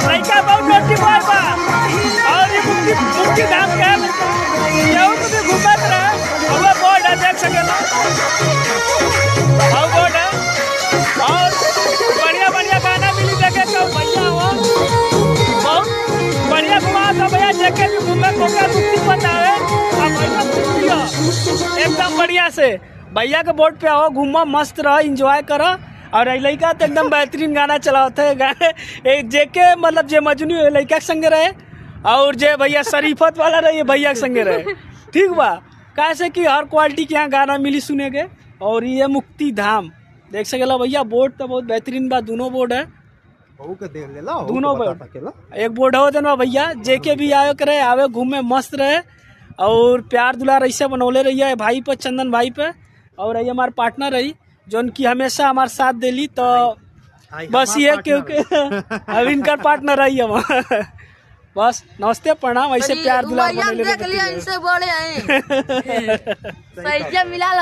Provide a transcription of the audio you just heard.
लड़का बहुत नोटी बॉय बा और ये मुक्ति धाम के यहू को भी घूमत रहे और वो बोर्ड है देख सकेला और बोर्ड है और बढ़िया बढ़िया गाना मिली देखे तो भैया हो बहुत बढ़िया घुमा तो भैया देखे भी घूमे मौका मुक्ति बतावे और भैया घूमियो एकदम बढ़िया से भैया के बोर्ड पे आओ घूमो मस्त रहो एंजॉय करो और लड़का तो एकदम बेहतरीन गाना चलाते है गाने जेके मतलब जे मजनू लड़का के संगे रहे और जे भैया शरीफत वाला रहे भैया के संगे रहे ठीक बा कैसे कि हर क्वालिटी के यहाँ गाना मिली सुने के और ये मुक्ति धाम देख सकेला भैया बोर्ड तो बहुत बेहतरीन बा दोनों बोर्ड है दोनों बोर्ड एक बोर्ड हो देना भैया जेके भी आवे करे आवे घूमे मस्त रहे और प्यार दुलार ऐसे बनौले रही है भाई पे चंदन भाई पे और ये हमारे पार्टनर रही जो कि हमेशा हमारे साथ दिली तो बस ये क्योंकि अब इनका पार्टनर रही है बस नमस्ते प्रणाम ऐसे प्यार दुलार बनौले देख लिया इनसे बड़े हैं सही मिला